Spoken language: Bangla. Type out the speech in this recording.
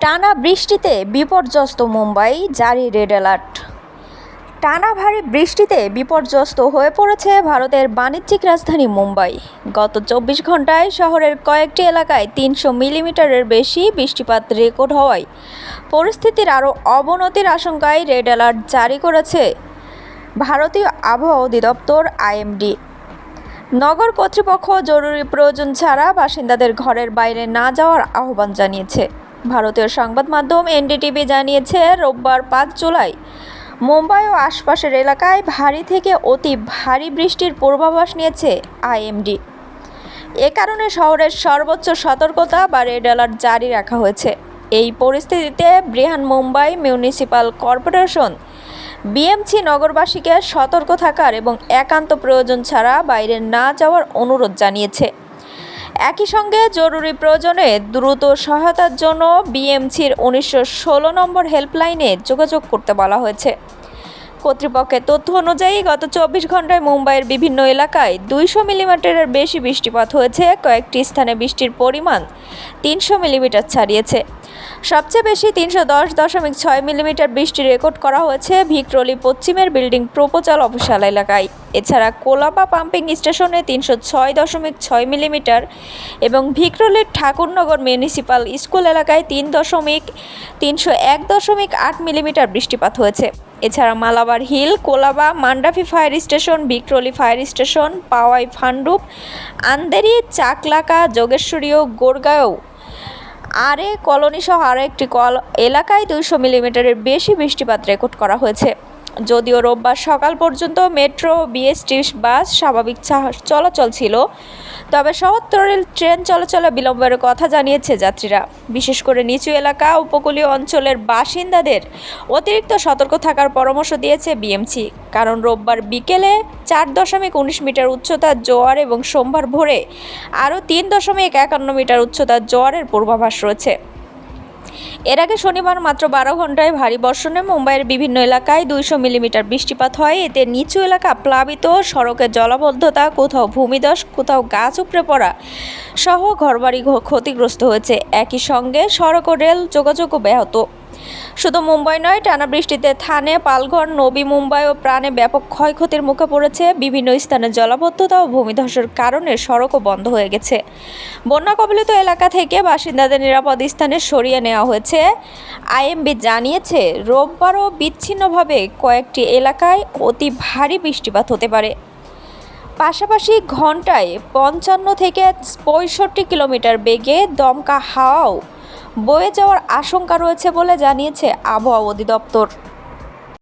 টানা বৃষ্টিতে বিপর্যস্ত মুম্বাই, জারি রেড অ্যালার্ট। টানা ভারী বৃষ্টিতে বিপর্যস্ত হয়ে পড়েছে ভারতের বাণিজ্যিক রাজধানী মুম্বাই। গত ২৪ ঘন্টায় শহরের কয়েকটি এলাকায় ৩০০ মিলিমিটারের বেশি বৃষ্টিপাত রেকর্ড হওয়ায় পরিস্থিতির আরও অবনতির আশঙ্কায় রেড অ্যালার্ট জারি করেছে ভারতীয় আবহাওয়া অধিদপ্তর আইএমডি। নগর কর্তৃপক্ষ জরুরি প্রয়োজন ছাড়া বাসিন্দাদের ঘরের বাইরে না যাওয়ার আহ্বান জানিয়েছে। ভারতীয় সংবাদ মাধ্যম এনডিটিভি জানিয়েছে, রোববার ৫ জুলাই মুম্বাই ও আশপাশের এলাকায় ভারী থেকে অতি ভারী বৃষ্টির পূর্বাভাস নিয়েছে আইএমডি। এ কারণে শহরের সর্বোচ্চ সতর্কতা বা রেড অ্যালার্ট জারি রাখা হয়েছে। এই পরিস্থিতিতে বৃহন্মুম্বাই মিউনিসিপাল কর্পোরেশন বিএমসি নগরবাসীকে সতর্ক থাকার এবং একান্ত প্রয়োজন ছাড়া বাইরে না যাওয়ার অনুরোধ জানিয়েছে। একই সঙ্গে জরুরি প্রয়োজনে দ্রুত সহায়তার জন্য বিএমসির ১৯১৬ নম্বর হেল্পলাইনে যোগাযোগ করতে বলা হয়েছে। কর্তৃপক্ষের তথ্য অনুযায়ী গত ২৪ ঘন্টায় মুম্বাইয়ের বিভিন্ন এলাকায় ২০০ মিলিমিটারের বেশি বৃষ্টিপাত হয়েছে। কয়েকটি স্থানে বৃষ্টির পরিমাণ ৩০০ মিলিমিটার ছাড়িয়েছে। সবচেয়ে বেশি ৩১০.৬ মিলিমিটার বৃষ্টি রেকর্ড করা হয়েছে ভিক্টোরি পশ্চিমের বিল্ডিং প্রপোজাল অফিসাল এলাকায়। এছাড়া কোলাবা পাম্পিং স্টেশনে ৩০৬.৬ মিলিমিটার এবং ভিক্টোরির ঠাকুরনগর মিউনিসিপাল স্কুল এলাকায় ৩০১.৮ মিলিমিটার বৃষ্টিপাত হয়েছে। এছাড়া Malabar Hill, Colaba, Mandvi fire station, ভিক্টোরি ফায়ার স্টেশন, পাওয়াই ফান্ডুপ, আন্দেরি, চাকলাকা, যোগেশ্বরী ও গোরগাঁও আরে কলোনি সহ আরও একটি এলাকায় ২০০ মিলিমিটারের বেশি বৃষ্টিপাত রেকর্ড করা হয়েছে। যদিও রোববার সকাল পর্যন্ত মেট্রো, বিএসটি বাস স্বাভাবিক চলাচল ছিল, তবে শহরতলির ট্রেন চলাচলে বিলম্বের কথা জানিয়েছে যাত্রীরা। বিশেষ করে নিচু এলাকা, উপকূলীয় অঞ্চলের বাসিন্দাদের অতিরিক্ত সতর্ক থাকার পরামর্শ দিয়েছে বিএমসি, কারণ রোববার বিকেলে ৪.১৯ মিটার উচ্চতার জোয়ার এবং সোমবার ভোরে আরও ৩.৫১ মিটার উচ্চতার জোয়ারের পূর্বাভাস রয়েছে। এর আগে শনিবার মাত্র ১২ ঘন্টায় ভারী বর্ষণে মুম্বাইয়ের বিভিন্ন এলাকায় ২০০ মিলিমিটার বৃষ্টিপাত হয়। এতে নিচু এলাকা প্লাবিত, সড়কের জলাবদ্ধতা, কোথাও ভূমিধস, কোথাও গাছ উপড়ে পড়া সহ ঘরবাড়ি ক্ষতিগ্রস্ত হয়েছে। একই সঙ্গে সড়ক ও রেল যোগাযোগও ব্যাহত। শুধু মুম্বাই নয়, টানা বৃষ্টিতে থানে, পালঘর, নবী মুম্বাই ও প্রাণে ব্যাপক ক্ষয়ক্ষতির মুখে পড়েছে। বিভিন্ন স্থানে জলাবদ্ধতা ও ভূমিধসের কারণে সড়কও বন্ধ হয়ে গেছে। বন্যা কবলিত এলাকা থেকে বাসিন্দাদের নিরাপদ স্থানে সরিয়ে নেওয়া হয়েছে। আইএমডি জানিয়েছে, রোববারও বিচ্ছিন্নভাবে কয়েকটি এলাকায় অতি ভারী বৃষ্টিপাত হতে পারে। পাশাপাশি ঘন্টায় ৫৫ থেকে ৬৫ কিলোমিটার বেগে দমকা হাওয়াও বয়ে যাওয়ার আশঙ্কা রয়েছে বলে জানিয়েছে আবহাওয়া অধিদপ্তর।